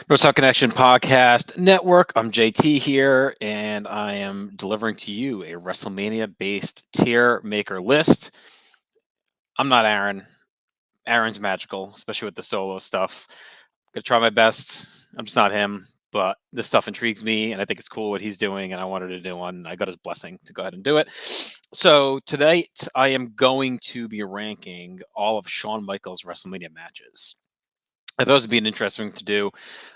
Wrestling Connection Podcast Network. I'm JT here, and I am delivering to you a WrestleMania based tier maker list. I'm not Aaron. Aaron's magical, especially with the solo stuff. I'm gonna try my best. I'm just not him, but this stuff intrigues me, and I think it's cool what he's doing, and I wanted to do one. I got his blessing to go ahead and do it. So tonight, I am going to be ranking all of Shawn Michaels' WrestleMania matches. I thought it would be an interesting to do.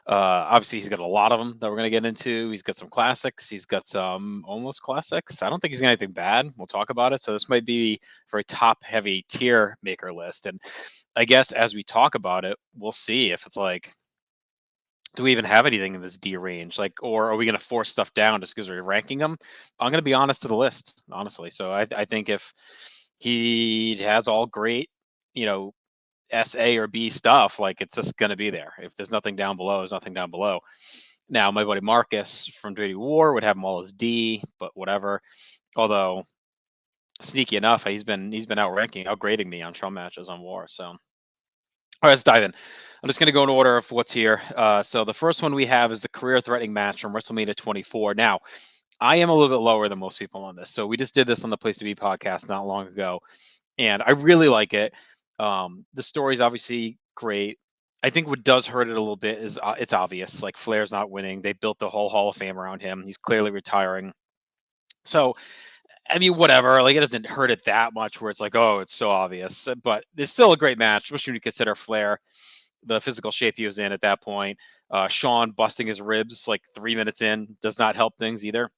Obviously, he's got a lot of them that we're going to get into. He's got some classics. He's got some almost classics. I don't think he's got anything bad. We'll talk about it. So this might be a very top-heavy tier maker list. And I guess as we talk about it, we'll see if it's like, do we even have anything in this D range? Like, or are we going to force stuff down just because we're ranking them? I'm going to be honest to the list, honestly. So I think if he has all great, you know, SA or B stuff, like it's just going to be there. If there's nothing down below, there's nothing down below. Now, my buddy Marcus from Dirty War would have them all as D, but whatever. Although sneaky enough, he's been outgrading me on show matches on War. So, all right, let's dive in. I'm just going to go in order of what's here. So the first one we have is the career-threatening match from WrestleMania 24. Now, I am a little bit lower than most people on this. So we just did this on the Place to Be podcast not long ago, and I really like it. The story's obviously great. I think what does hurt it a little bit is it's obvious. Like Flair's not winning. They built the whole Hall of Fame around him. He's clearly retiring. So, I mean, whatever. Like it doesn't hurt it that much where it's like, oh, it's so obvious. But it's still a great match, especially when you consider Flair, the physical shape he was in at that point. Shawn busting his ribs like 3 minutes in does not help things either.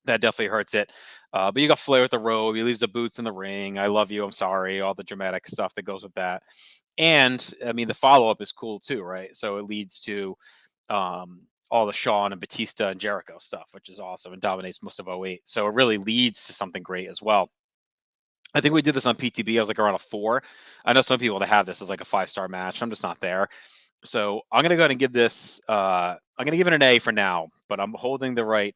That definitely hurts it. But you got Flair with the robe. He leaves the boots in the ring. I love you. I'm sorry. All the dramatic stuff that goes with that. And I mean, the follow up is cool too, right? So it leads to all the Shawn and Batista and Jericho stuff, which is awesome and dominates most of '08. So it really leads to something great as well. I think we did this on PTB. I was like around a 4. I know some people that have this as like a 5-star match. I'm just not there. So I'm gonna go ahead and give this. I'm gonna give it an A for now, but I'm holding the right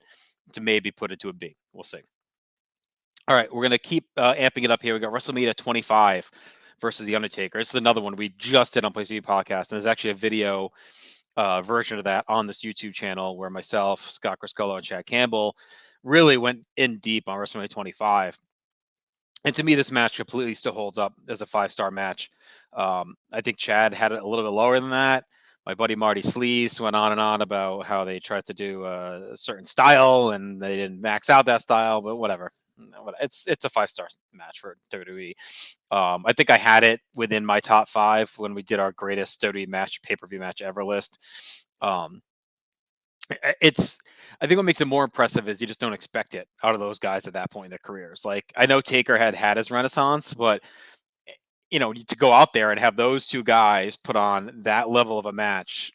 to maybe put it to a B. We'll see. All right, we're gonna keep amping it up here. We got WrestleMania 25 versus The Undertaker. This is another one we just did on Place TV Podcast, and there's actually a video version of that on this YouTube channel where myself, Scott Criscuolo, and Chad Campbell really went in deep on WrestleMania 25. And to me, this match completely still holds up as a 5-star match. I think Chad had it a little bit lower than that. My buddy Marty Sleaze went on and on about how they tried to do a certain style and they didn't max out that style, but whatever. It's a 5-star match for WWE. I think I had it within my top 5 when we did our greatest WWE match pay-per-view match ever list. Um, it's I think what makes it more impressive is you just don't expect it out of those guys at that point in their careers. Like I know Taker had his renaissance, but to go out there and have those two guys put on that level of a match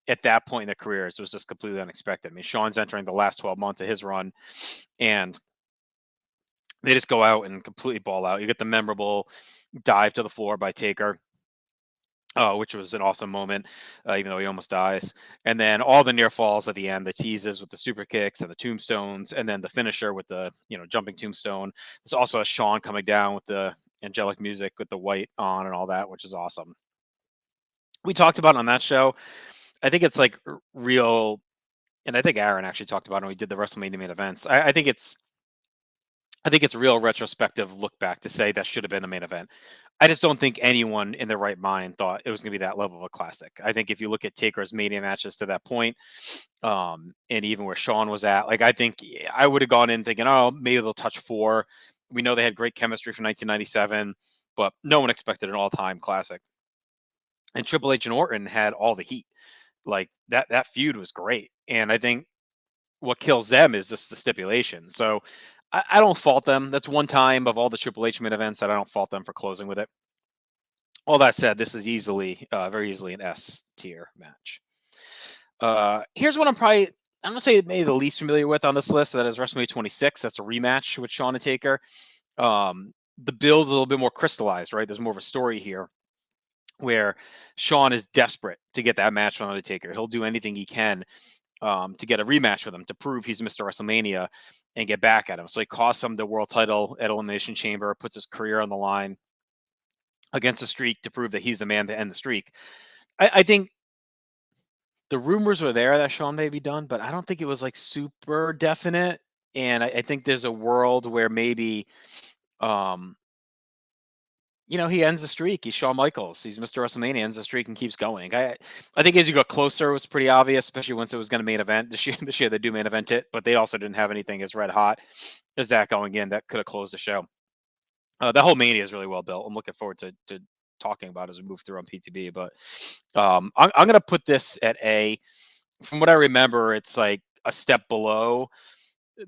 at that point in their careers was just completely unexpected. I mean, Shawn's entering the last 12 months of his run, and they just go out and completely ball out. You get the memorable dive to the floor by Taker, which was an awesome moment, even though he almost dies. And then all the near falls at the end, the teases with the super kicks and the tombstones, and then the finisher with the jumping tombstone. There's also a Shawn coming down with the angelic music with the white on and all that, which is awesome. We talked about it on that show. I think it's like real, and I think Aaron actually talked about it when we did the WrestleMania main events. I think it's a real retrospective look back to say that should have been the main event. I just don't think anyone in their right mind thought it was going to be that level of a classic. I think if you look at Taker's Mania matches to that point, and even where Shawn was at, like I think I would have gone in thinking, oh, maybe they'll touch 4. We know they had great chemistry from 1997, but no one expected an all-time classic. And Triple H and Orton had all the heat. Like that feud was great, and I think what kills them is just the stipulation. So I don't fault them. That's one time of all the Triple H main events that I don't fault them for closing with it. All that said, this is very easily an S tier match. Here's what I'm gonna say maybe the least familiar with on this list. That is WrestleMania 26. That's a rematch with Shawn and Taker. The build is a little bit more crystallized, right? There's more of a story here where Shawn is desperate to get that match with Undertaker. He'll do anything he can to get a rematch with him to prove he's Mr. WrestleMania and get back at him. So he costs him the world title at Elimination Chamber, puts his career on the line against a streak to prove that he's the man to end the streak. I think the rumors were there that Shawn may be done, but I don't think it was like super definite. And I think there's a world where maybe, um, he ends the streak. He's Shawn Michaels. He's Mr. WrestleMania, ends the streak and keeps going. I think as you got closer, it was pretty obvious, especially once it was going to main event this year. This year they do main event it, but they also didn't have anything as red hot as that going in that could have closed the show. The whole Mania is really well built. I'm looking forward to talking about as we move through on PTB. But I'm going to put this at A. From what I remember, it's like a step below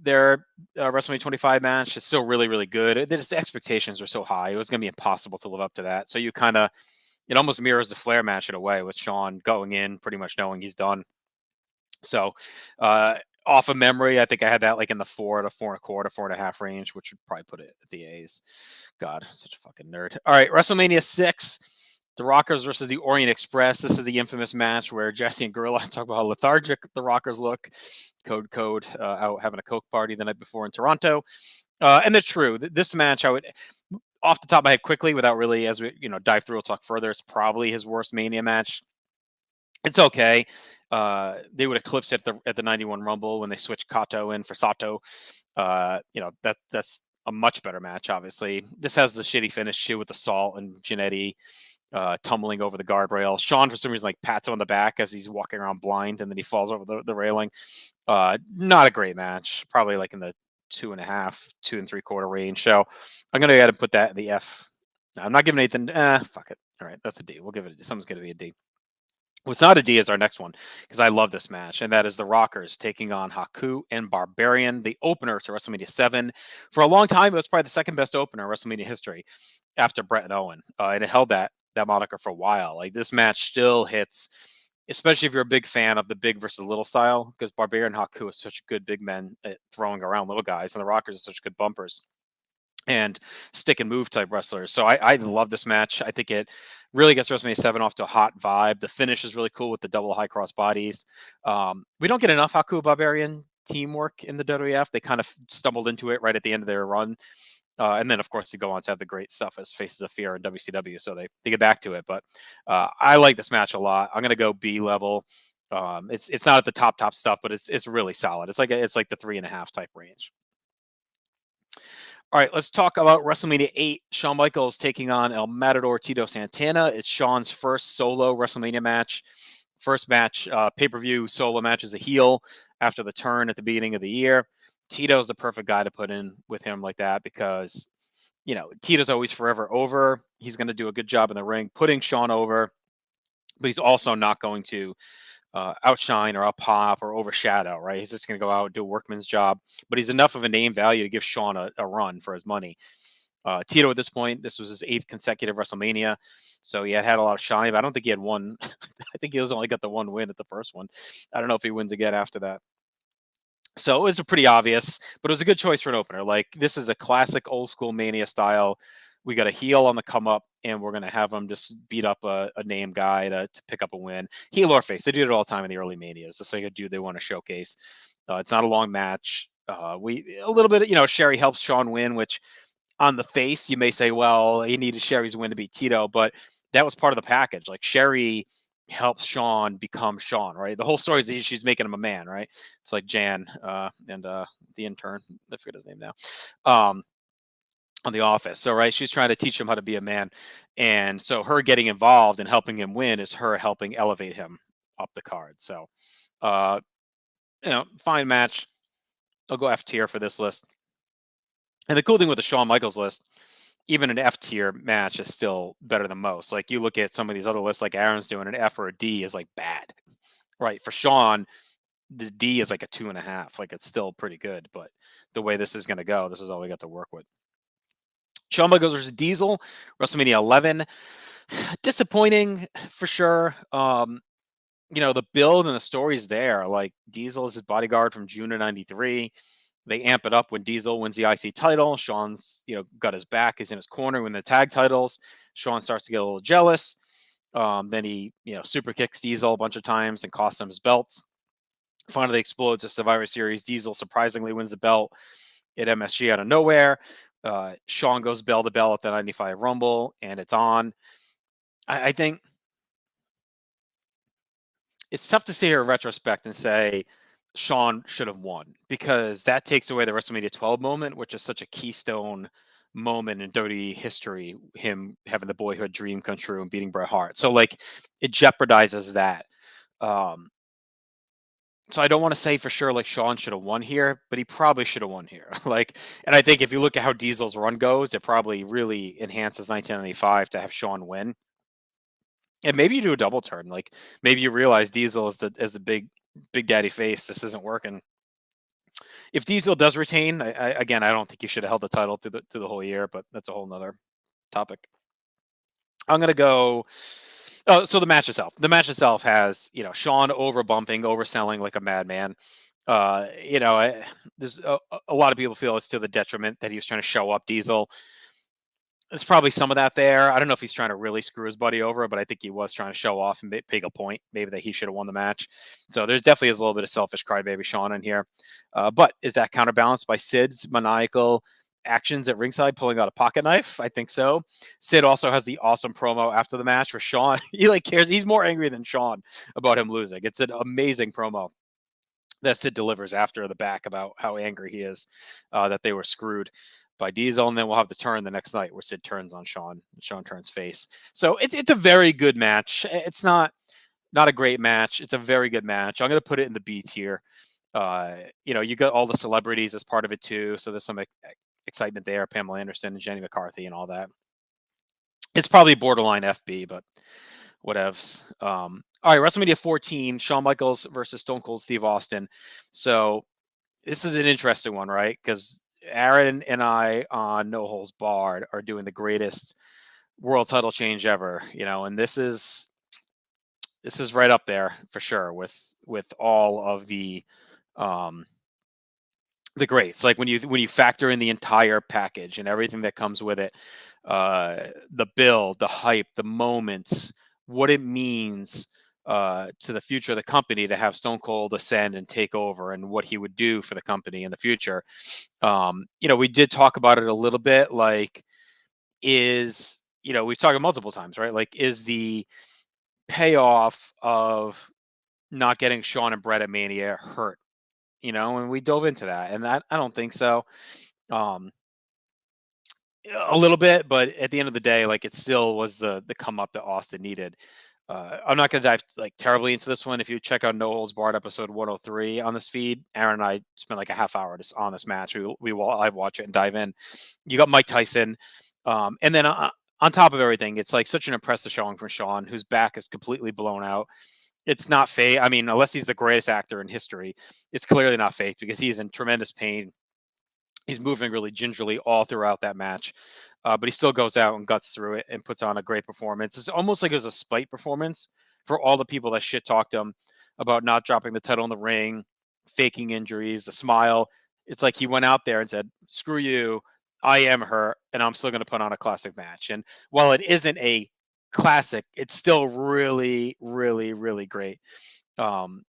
their WrestleMania 25 match. Is still really, really good. The expectations are so high. It was going to be impossible to live up to that. So it almost mirrors the Flair match in a way, with Shawn going in pretty much knowing he's done. So, uh, off of memory, I think I had that like in the 4 to 4.25, 4.5 range, which would probably put it at the A's. God, such a fucking nerd. All right, WrestleMania 6, the Rockers versus the Orient Express. This is the infamous match where Jesse and Gorilla talk about how lethargic the Rockers look. Code, out having a Coke party the night before in Toronto. And it's true. This match, I would, off the top of my head quickly, without really, as we dive through, we'll talk further. It's probably his worst Mania match. It's okay. They would eclipse it at the 91 Rumble when they switched Kato in for Sato. That's a much better match, obviously. This has the shitty finish too, with the Salt and Jannetty tumbling over the guardrail. Shawn, for some reason, like pats him on the back as he's walking around blind, and then he falls over the railing. Not a great match. Probably like in the 2.5, 2 3/4 range. So I'm gonna go ahead and put that in the F. No, I'm not giving anything. Fuck it. All right, that's a D. We'll give it. Someone's gonna be a D. What's not a D is our next one, because I love this match, and that is the Rockers taking on Haku and Barbarian, the opener to WrestleMania 7. For a long time, it was probably the second best opener in WrestleMania history after Brett and Owen, and it held that moniker for a while. Like, this match still hits, especially if you're a big fan of the big versus little style, because Barbarian and Haku is such good big men at throwing around little guys, and the Rockers are such good bumpers and stick and move type wrestlers. So I love this match. I think it really gets WrestleMania 7 off to a hot vibe. The finish is really cool with the double high cross bodies. We don't get enough Haku Barbarian teamwork in the WWF. They kind of stumbled into it right at the end of their run. And then, of course, they go on to have the great stuff as Faces of Fear in WCW. So they get back to it. But I like this match a lot. I'm going to go B level. It's not at the top stuff, but it's really solid. It's like the 3.5 type range. All right, let's talk about WrestleMania 8. Shawn Michaels taking on El Matador Tito Santana. It's Shawn's first solo WrestleMania match. First match, pay-per-view solo match as a heel after the turn at the beginning of the year. Tito's the perfect guy to put in with him like that, because, Tito's always forever over. He's going to do a good job in the ring, putting Shawn over, but he's also not going to outshine or pop or overshadow, right? He's just going to go out and do a workman's job, but he's enough of a name value to give Shawn a run for his money. Tito, at this point, this was his 8th consecutive WrestleMania, so he had a lot of shine, but I don't think he had one. I think he was only got the one win at the first one. I don't know if he wins again after that. So it was a pretty obvious, but it was a good choice for an opener. Like, this is a classic old school Mania style. We got a heel on the come up, and we're gonna have him just beat up a name guy to pick up a win. Heel or face, they do it all the time in the early Manias. It's like a dude they want to showcase. It's not a long match. We a little bit, Sherry helps Shawn win, which on the face you may say, well, he needed Sherry's win to beat Tito, but that was part of the package. Like, Sherry helps Shawn become Shawn, right? The whole story is that she's making him a man, right? It's like Jan and the intern. I forget his name now. On The Office. So, right, she's trying to teach him how to be a man, and so her getting involved and helping him win is her helping elevate him up the card. So, uh, fine match. I'll go F tier for this list. And the cool thing with the Shawn Michaels list, even an F tier match is still better than most. Like, you look at some of these other lists, like Aaron's doing, an F or a D is like bad, right? For Shawn, the D is like a 2.5. Like, it's still pretty good, but the way this is going to go, this is all we got to work with. Shawn Michaels versus Diesel, WrestleMania 11. Disappointing for sure. The build and the story's there. Like, Diesel is his bodyguard from June of '93. They amp it up when Diesel wins the IC title. Shawn's, got his back, he's in his corner when the tag titles. Shawn starts to get a little jealous. Then he, super kicks Diesel a bunch of times and costs him his belts. Finally explodes a Survivor Series. Diesel surprisingly wins the belt at MSG out of nowhere. Shawn goes bell to bell at the 95 Rumble, and it's on. I think it's tough to sit here in retrospect and say Shawn should have won because that takes away the WrestleMania 12 moment, which is such a keystone moment in WWE history. Him having the boyhood dream come true and beating Bret Hart. So like it jeopardizes that. Um, so I don't want to say for sure like Shawn should have won here, but he probably should have won here. Like, and I think if you look at how Diesel's run goes, it probably really enhances 1995 to have Shawn win. And maybe you do a double turn. Like maybe you realize Diesel is the big daddy face. This isn't working. If Diesel does retain, again, I don't think he should have held the title through the whole year, but that's a whole nother topic. I'm gonna go. Oh, so the match itself. The match itself has Shawn overbumping, overselling like a madman. There's a lot of people feel it's to the detriment that he was trying to show up Diesel. There's probably some of that there. I don't know if he's trying to really screw his buddy over, but I think he was trying to show off and make a point, maybe that he should have won the match. So there's definitely a little bit of selfish crybaby Shawn in here. But is that counterbalanced by Sid's maniacal actions at ringside, pulling out a pocket knife? I think so. Sid also has the awesome promo after the match where Shawn, he like cares. He's more angry than Shawn about him losing. It's an amazing promo that Sid delivers after the back about how angry he is that they were screwed by Diesel, and then we'll have the turn the next night where Sid turns on Shawn. Shawn turns face. So it's a very good match. It's not a great match. It's a very good match. I'm going to put it in the B tier. You got all the celebrities as part of it too, so there's some excitement there. Pamela Anderson and Jenny McCarthy and all that. It's probably borderline FB, but whatevs. All right, WrestleMania 14, Shawn Michaels versus Stone Cold Steve Austin. So this is an interesting one, right? Because Aaron and I on No Holds Barred are doing the greatest world title change ever, and this is right up there for sure with all of um the greats. Like when you factor in the entire package and everything that comes with it, the build, the hype, the moments, what it means to the future of the company to have Stone Cold ascend and take over, and what he would do for the company in the future. We did talk about it a little bit. Like, we've talked multiple times, right? Like, is the payoff of not getting Shawn and Brett at Mania hurt? And we dove into that, and I don't think so. Um, a little bit, but at the end of the day, like it still was the come up that Austin needed. I'm not going to dive like terribly into this one. If you check out No Holds Barred episode 103 on this feed, Aaron and I spent like a half hour just on this match. We will live watch it and dive in. You got Mike Tyson, and then on top of everything, it's like such an impressive showing from Shawn, whose back is completely blown out. It's not fake. I mean, unless he's the greatest actor in history, it's clearly not fake because he's in tremendous pain. He's moving really gingerly all throughout that match, but he still goes out and guts through it and puts on a great performance. It's almost like it was a spite performance for all the people that shit talked him about not dropping the title in the ring, faking injuries, the smile. It's like he went out there and said, "Screw you, I am hurt, and I'm still going to put on a classic match." And while it isn't a classic, it's still really, really, really great. Um,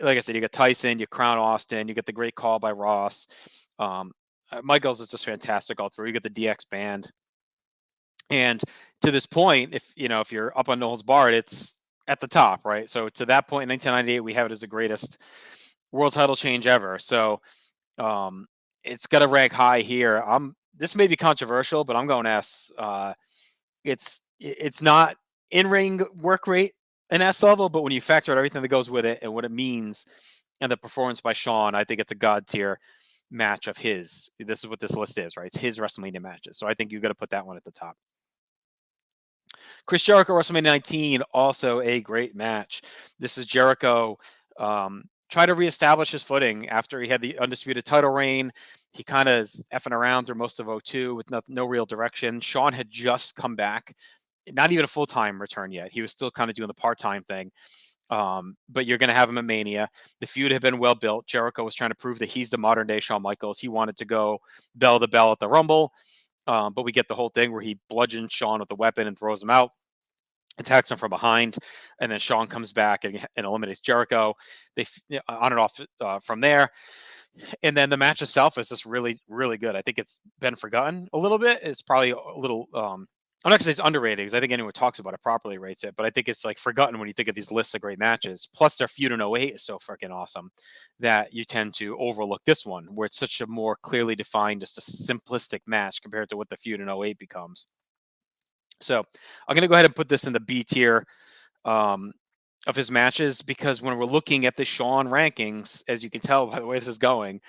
like I said, you got Tyson, you crown Austin, you get the great call by Ross. Um, Michaels is just fantastic all through. You get the DX band, and to this point, if you're up on No Holds Barred, it's at the top, right? So to that point in 1998, we have it as the greatest world title change ever. So um, it's got to rank high here. This may be controversial, but I'm going S. It's not in ring work rate an S level, but when you factor out everything that goes with it and what it means and the performance by Shawn, I think it's a god tier match of his. This is what this list is, right? It's his WrestleMania matches. So I think you got to put that one at the top. Chris Jericho, WrestleMania 19, also a great match. This is Jericho try to reestablish his footing after he had the undisputed title reign. He kind of is effing around through most of 02 with no real direction. Shawn had just come back, not even a full-time return yet. He was still kind of doing the part-time thing. But you're going to have him at Mania. The feud had been well built. Jericho was trying to prove that he's the modern day Shawn Michaels. He wanted to go bell to bell at the Rumble. But we get the whole thing where he bludgeons Shawn with the weapon and throws him out, attacks him from behind, and then Shawn comes back and eliminates Jericho. They on and off from there. And then the match itself is just really, really good. I think it's been forgotten a little bit. It's probably a little I'm not gonna say it's underrated because I think anyone who talks about it properly rates it, but I think it's like forgotten when you think of these lists of great matches. Plus, their feud in '08 is so freaking awesome that you tend to overlook this one, where it's such a more clearly defined, just a simplistic match compared to what the feud in '08 becomes. So I'm gonna go ahead and put this in the B tier um, of his matches because when we're looking at the Shawn rankings, as you can tell by the way this is going,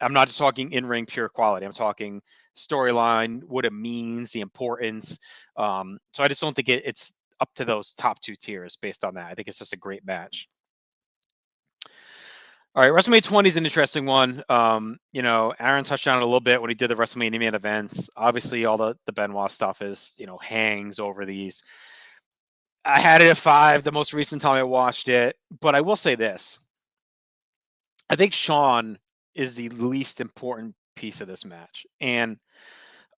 I'm not just talking in ring pure quality. I'm talking storyline, what it means, the importance. So I just don't think it's up to those top two tiers based on that. I think it's just a great match. All right, WrestleMania 20 is an interesting one. Aaron touched on it a little bit when he did the WrestleMania main events. Obviously, all the Benoit stuff is, hangs over these. I had it at 5 the most recent time I watched it, but I will say this. I think Shawn is the least important piece of this match, and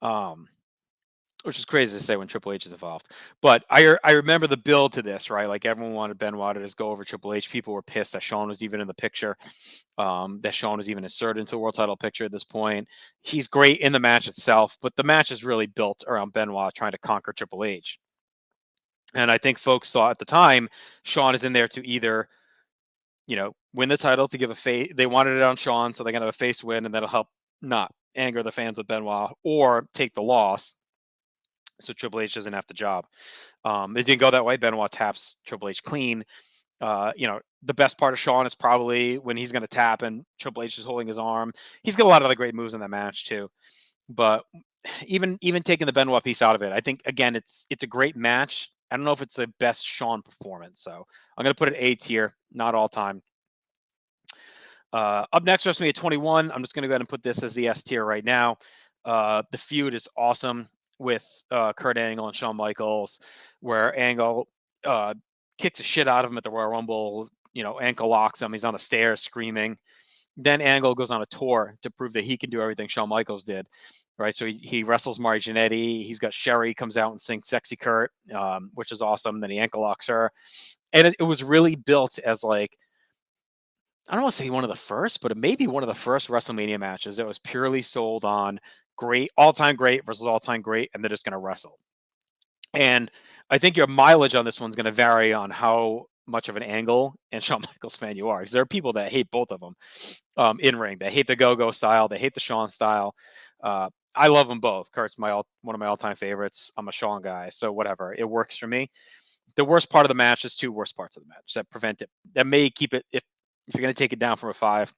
um, which is crazy to say when Triple H is involved. But I remember the build to this, right? Like everyone wanted Benoit to just go over Triple H. People were pissed that Shawn was even in the picture, that Shawn was even inserted into the world title picture at this point. He's great in the match itself, but the match is really built around Benoit trying to conquer Triple H. And I think folks saw at the time Shawn is in there to either win the title to give a face. They wanted it on Shawn, so they're gonna have a face win, and that'll help not anger the fans with Benoit, or take the loss, so Triple H doesn't have the job. It didn't go that way. Benoit taps Triple H clean. The best part of Shawn is probably when he's gonna tap and Triple H is holding his arm. He's got a lot of other great moves in that match too. But even taking the Benoit piece out of it, I think again it's a great match. I don't know if it's the best Shawn performance, so I'm gonna put it A tier, not all time. Up next, WrestleMania 21. I'm just going to go ahead and put this as the S tier right now. The feud is awesome with Kurt Angle and Shawn Michaels, where Angle kicks the shit out of him at the Royal Rumble. Ankle locks him. He's on the stairs screaming. Then Angle goes on a tour to prove that he can do everything Shawn Michaels did. Right. So he wrestles Mari Jannetty. He's got Sherry comes out and sings Sexy Kurt, which is awesome. Then he ankle locks her. And it was really built as like, I don't want to say one of the first, but it may be one of the first WrestleMania matches that was purely sold on great, all-time great versus all-time great, and they're just going to wrestle. And I think your mileage on this one's going to vary on how much of an Angle and Shawn Michaels fan you are, because there are people that hate both of them in ring. They hate the go-go style, they hate the Shawn style. I love them both. Kurt's one of my all-time favorites. I'm a Shawn guy, so whatever, it works for me. The worst part of the match is two worst parts of the match that prevent it. That may keep it if you're going to take it down from a 5.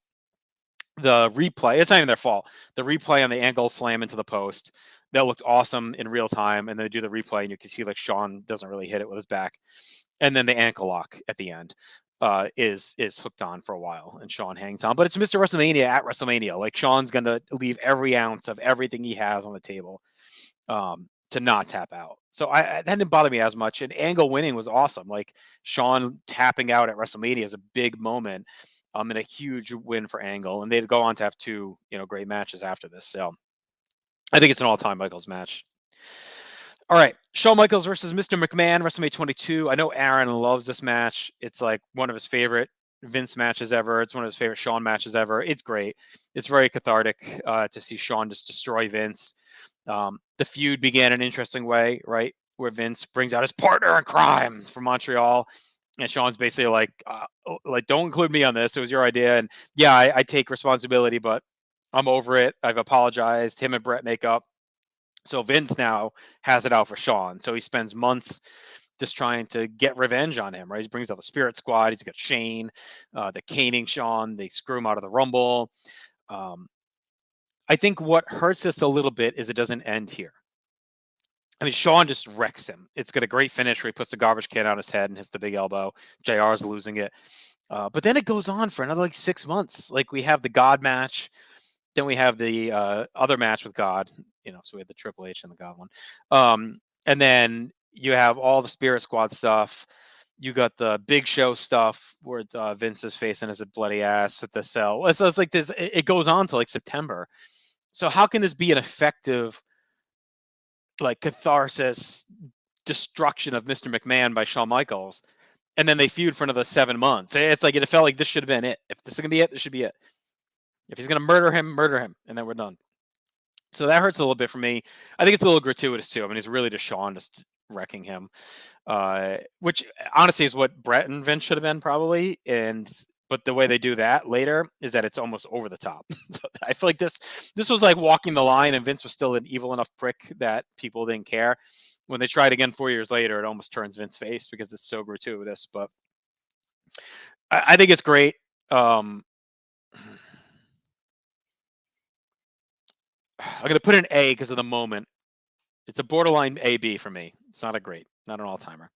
The replay, it's not even their fault. The replay on the ankle slam into the post, that looked awesome in real time. And then they do the replay, and you can see like Shawn doesn't really hit it with his back. And then the ankle lock at the end is hooked on for a while, and Shawn hangs on. But it's Mr. WrestleMania at WrestleMania. Like Shawn's going to leave every ounce of everything he has on the table to not tap out. So that didn't bother me as much. And Angle winning was awesome. Like Shawn tapping out at WrestleMania is a big moment, and a huge win for Angle. And they'd go on to have 2, great matches after this. So I think it's an all-time Michaels match. All right, Shawn Michaels versus Mr. McMahon, WrestleMania 22. I know Aaron loves this match. It's like one of his favorite Vince matches ever. It's one of his favorite Shawn matches ever. It's great. It's very cathartic to see Shawn just destroy Vince. The feud began an interesting way, right? Where Vince brings out his partner in crime from Montreal, and Shawn's basically like, don't include me on this. It was your idea, and yeah, I take responsibility, but I'm over it. I've apologized. Him and Brett make up. So Vince now has it out for Shawn. So he spends months just trying to get revenge on him, right? He brings out the Spirit Squad. He's got Shane, the caning Shawn. They screw him out of the Rumble. Um, I think what hurts us a little bit is it doesn't end here. I mean, Shawn just wrecks him. It's got a great finish where he puts the garbage can on his head and hits the big elbow. JR's losing it. But then it goes on for another like 6 months. Like we have the God match. Then we have the other match with God. So we had the Triple H and the God one. And then you have all the Spirit Squad stuff. You got the Big Show stuff where Vince is facing his bloody ass at the cell. It's like this. It goes on to like September. So how can this be an effective like catharsis destruction of Mr. McMahon by Shawn Michaels, and then they feud for another 7 months? It's like it felt like this should have been it. If this is gonna be it, this should be it. If he's gonna murder him, and then we're done. So that hurts a little bit for me. I think it's a little gratuitous too. I mean, it's really just Shawn just wrecking him, which honestly is what Brett and Vince should have been probably. And but the way they do that later is that it's almost over the top. So I feel like this was like walking the line, and Vince was still an evil enough prick that people didn't care. When they tried again 4 years later, it almost turns Vince's face because it's so gratuitous. But I think it's great. Um, I'm gonna put an A because of the moment. It's a borderline AB for me. It's not a great, not an all timer.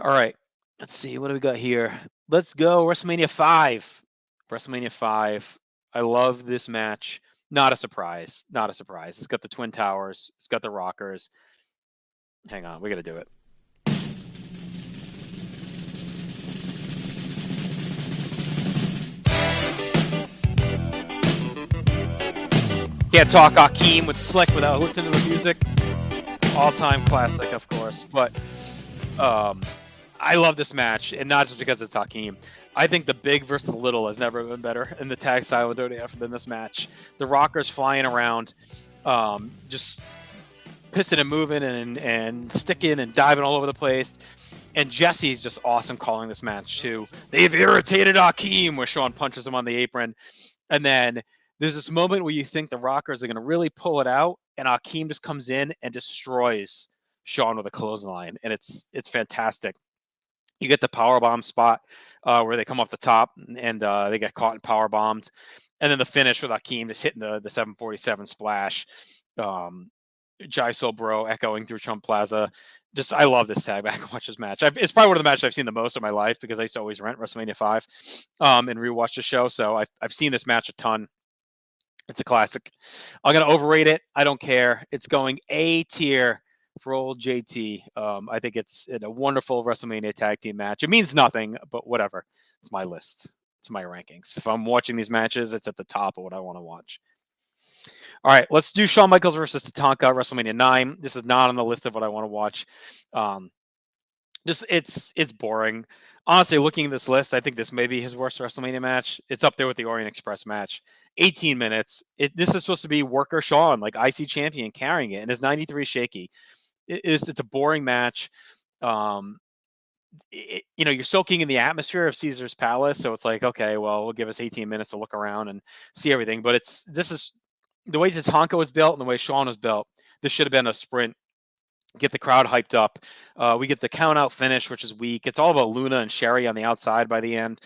All right, let's see what do we got here. Let's go WrestleMania 5. WrestleMania 5. I love this match. Not a surprise. Not a surprise. It's got the Twin Towers. It's got the Rockers. Hang on, we got to do it. Can't talk Akeem with Slick without listening to the music. All-time classic, of course. But I love this match, and not just because it's Hakeem. I think the big versus little has never been better in the tag style of WWF than this match. The Rockers flying around, just pissing and moving and sticking and diving all over the place. And Jesse's just awesome calling this match too. They've irritated Hakeem, where Shawn punches him on the apron. And then there's this moment where you think the Rockers are going to really pull it out, and Hakeem just comes in and destroys Shawn with a clothesline, and it's fantastic. You get the power bomb spot where they come off the top and they get caught and power bombed, and then the finish with Hakeem just hitting the 747 splash. Jai Soul Bro echoing through Trump Plaza. Just I love this tag back and watch this match. It's probably one of the matches I've seen the most in my life because I used to always rent WrestleMania 5 and rewatch the show. So I've seen this match a ton. It's a classic. I'm gonna overrate it. I don't care. It's going A tier for old JT. I think it's a wonderful WrestleMania tag team match. It means nothing, but whatever. It's my list. It's my rankings. If I'm watching these matches, it's at the top of what I want to watch. All right, let's do Shawn Michaels versus Tatanka WrestleMania 9. This is not on the list of what I want to watch. Just it's boring. Honestly, looking at this list, I think this may be his worst WrestleMania match. It's up there with the Orient Express match. 18 minutes. This is supposed to be worker Shawn, like IC champion, carrying it, and his 93 shaky. It's a boring match. Um, you're soaking in the atmosphere of Caesar's Palace, so it's like, okay, well, we'll give us 18 minutes to look around and see everything. But this is the way Tatanka was built and the way Shawn was built. This should have been a sprint. Get the crowd hyped up. We get the count out finish, which is weak. It's all about Luna and Sherry on the outside by the end.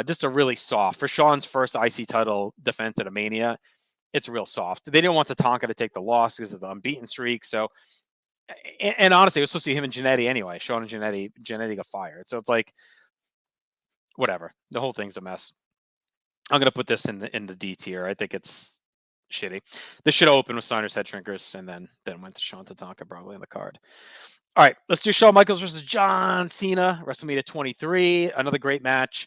Just a really soft for Shawn's first IC title defense at a Mania. It's real soft. They didn't want Tatanka to take the loss because of the unbeaten streak. So, and honestly, it was supposed to be him and Jannetty anyway. Shawn and Jannetty got fired. So it's like, whatever. The whole thing's a mess. I'm gonna put this in the D tier. I think it's shitty. This should open with Steiner's head shrinkers and then went to Shawn Tatanka probably on the card. All right, let's do Shawn Michaels versus John Cena, WrestleMania 23. Another great match.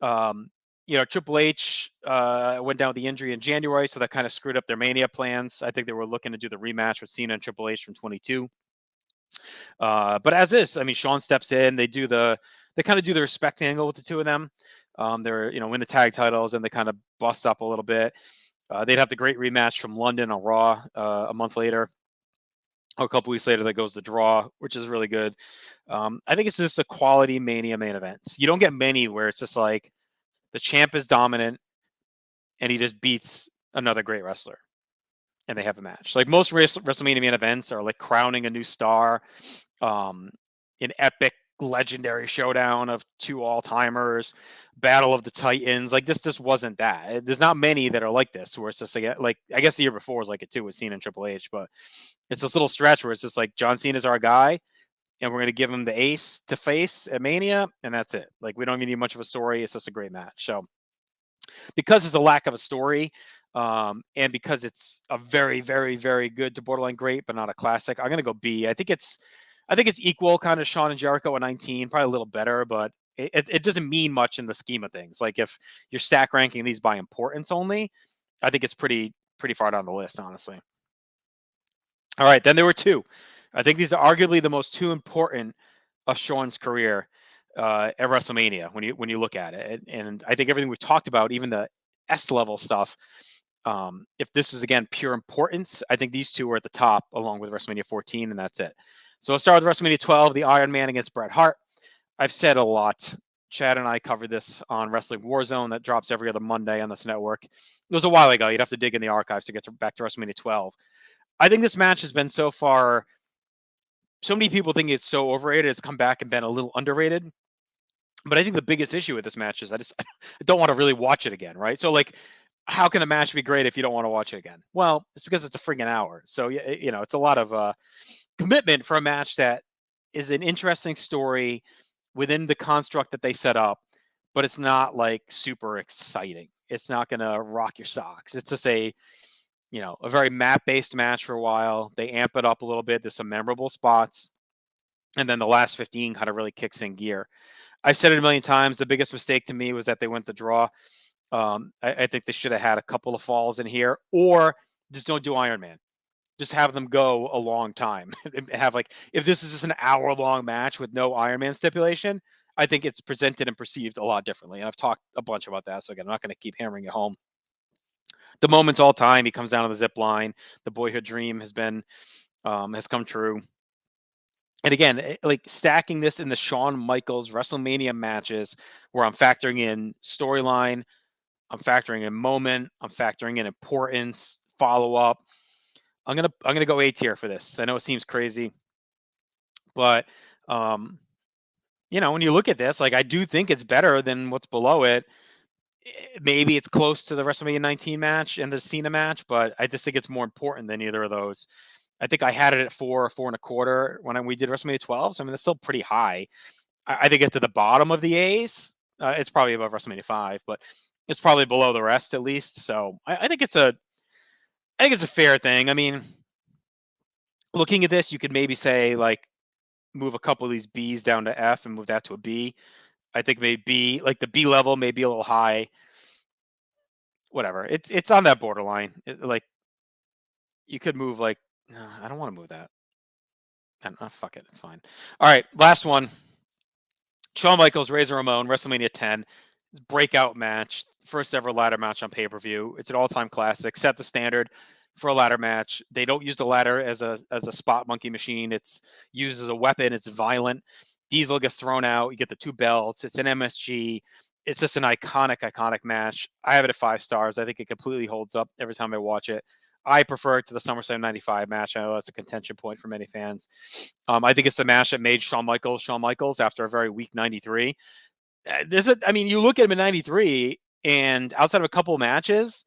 Triple H went down with the injury in January, so that kind of screwed up their Mania plans. I think they were looking to do the rematch with Cena and Triple H from 22. But as is, I mean, Shawn steps in. They kind of do the respect angle with the two of them. They're win the tag titles and they kind of bust up a little bit. They'd have the great rematch from London on Raw a month later. A couple weeks later, that goes the draw, which is really good. I think it's just a quality Mania main event. You don't get many where it's just like the champ is dominant and he just beats another great wrestler and they have a match. Like most WrestleMania main events are like crowning a new star, an epic legendary showdown of two all-timers, battle of the titans. Like this just wasn't that. There's not many that are like this where it's just like I guess the year before was like it too with Cena and Triple H, but it's this little stretch where it's just like John Cena's our guy and we're going to give him the ace to face at Mania and that's it. Like we don't even need much of a story. It's just a great match. So because there's a lack of a story, and because it's a very, very, very good to borderline great, but not a classic, I'm gonna go B. I think it's equal kind of Shawn and Jericho at 19, probably a little better, but it doesn't mean much in the scheme of things. Like if you're stack ranking these by importance only, I think it's pretty far down the list, honestly. All right, then there were two. I think these are arguably the most two important of Shawn's career at WrestleMania when you look at it, and I think everything we've talked about, even the S level stuff, If this is, again, pure importance, I think these two are at the top along with WrestleMania 14, and that's it. So let's start with WrestleMania 12, the Iron Man against Bret Hart. I've said a lot. Chad and I covered this on Wrestling Warzone that drops every other Monday on this network. It was a while ago. You'd have to dig in the archives to get back to WrestleMania 12. I think this match has been so far, so many people think it's so overrated. It's come back and been a little underrated. But I think the biggest issue with this match is I don't want to really watch it again, right? So, like, how can a match be great if you don't want to watch it again? Well, it's because it's a freaking hour. So, it's a lot of commitment for a match that is an interesting story within the construct that they set up, but it's not like super exciting. It's not going to rock your socks. It's just a very map-based match for a while. They amp it up a little bit. There's some memorable spots. And then the last 15 kind of really kicks in gear. I've said it a million times. The biggest mistake to me was that they went the draw. I think they should have had a couple of falls in here, or just don't do Iron Man. Just have them go a long time. Have, like, if this is just an hour-long match with no Iron Man stipulation, I think it's presented and perceived a lot differently. And I've talked a bunch about that, so again, I'm not going to keep hammering it home. The moment's all time. He comes down on the zip line. The boyhood dream has come true. And again, like, stacking this in the Shawn Michaels WrestleMania matches where I'm factoring in storyline, I'm factoring in moment, I'm factoring in importance, follow-up. I'm gonna go A tier for this. I know it seems crazy, but when you look at this, like, I do think it's better than what's below it. Maybe it's close to the WrestleMania 19 match and the Cena match, but I just think it's more important than either of those. I think I had it at 4.25 when we did WrestleMania 12. So I mean, that's still pretty high. I think it's at the bottom of the A's. It's probably above WrestleMania 5, but it's probably below the rest at least. So I think it's a fair thing. I mean, looking at this, you could maybe say, like, move a couple of these B's down to F and move that to a B. I think maybe B, like the B level, may be a little high. Whatever. It's on that borderline. Like, you could move, like, I don't want to move that. Fuck it. It's fine. All right. Last one. Shawn Michaels, Razor Ramon, WrestleMania 10. Breakout match. First ever ladder match on pay-per-view. It's an all-time classic. Set the standard for a ladder match. They don't use the ladder as a spot monkey machine. It's used as a weapon. It's violent. Diesel gets thrown out. You get the two belts. It's an MSG. It's just an iconic match. I have it at 5 stars. I think it completely holds up every time I watch it. I prefer it to the SummerSlam 95 match. I know that's a contention point for many fans. I think it's the match that made Shawn Michaels after a very weak 93. You look at him in 93, and outside of a couple of matches,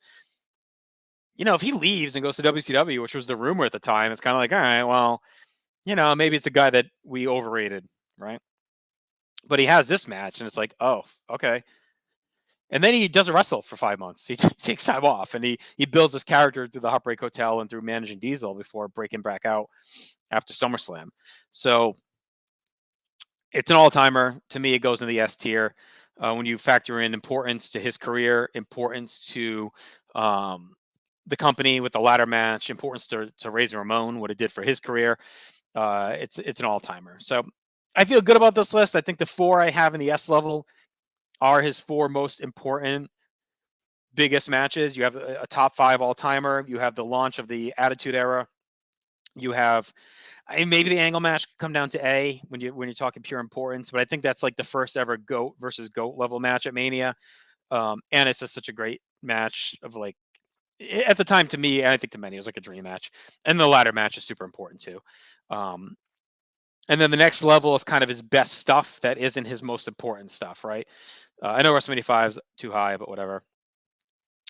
if he leaves and goes to WCW, which was the rumor at the time, it's kind of like, all right, well, maybe it's a guy that we overrated, right? But he has this match, and it's like, oh, okay. And then he doesn't wrestle for 5 months. He takes time off, and he builds his character through the Heartbreak Hotel and through managing Diesel before breaking back out after SummerSlam. So it's an all-timer. To me, it goes in the S tier. When you factor in importance to his career, importance to the company with the ladder match, importance to Razor Ramon, what it did for his career, it's an all-timer. So I feel good about this list. I think the 4 I have in the S level are his 4 most important, biggest matches. You have a top 5 all-timer. You have the launch of the Attitude Era. You have maybe the Angle match could come down to A when you're talking pure importance, but I think that's like the first ever GOAT versus GOAT level match at Mania. And it's just such a great match of, like, at the time, to me, and I think to many, it was like a dream match. And the ladder match is super important too. And then the next level is kind of his best stuff that isn't his most important stuff, right? I know WrestleMania 5 is too high, but whatever.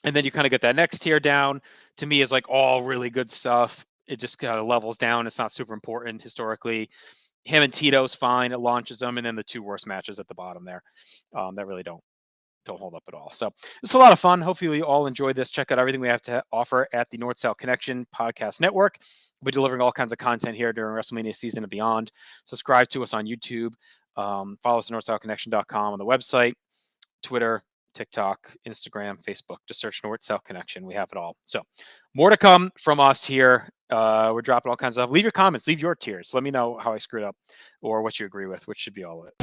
And then you kind of get that next tier down. To me, is like all really good stuff. It just kind of levels down. It's not super important historically. Him and Tito's fine. It launches them. And then the 2 worst matches at the bottom there that really don't hold up at all. So it's a lot of fun. Hopefully you all enjoyed this. Check out everything we have to offer at the North-South Connection Podcast Network. We're delivering all kinds of content here during WrestleMania season and beyond. Subscribe to us on YouTube. Follow us at northsouthconnection.com on the website, Twitter, TikTok, Instagram, Facebook. Just search North-South Connection. We have it all. So more to come from us here. We're dropping all kinds of stuff. Leave your comments. Leave your tiers. Let me know how I screwed up or what you agree with, which should be all of it.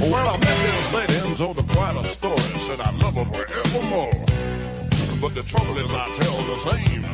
Well, I met this lady and told her quite a story. Said I love her forevermore. but the trouble is I tell the same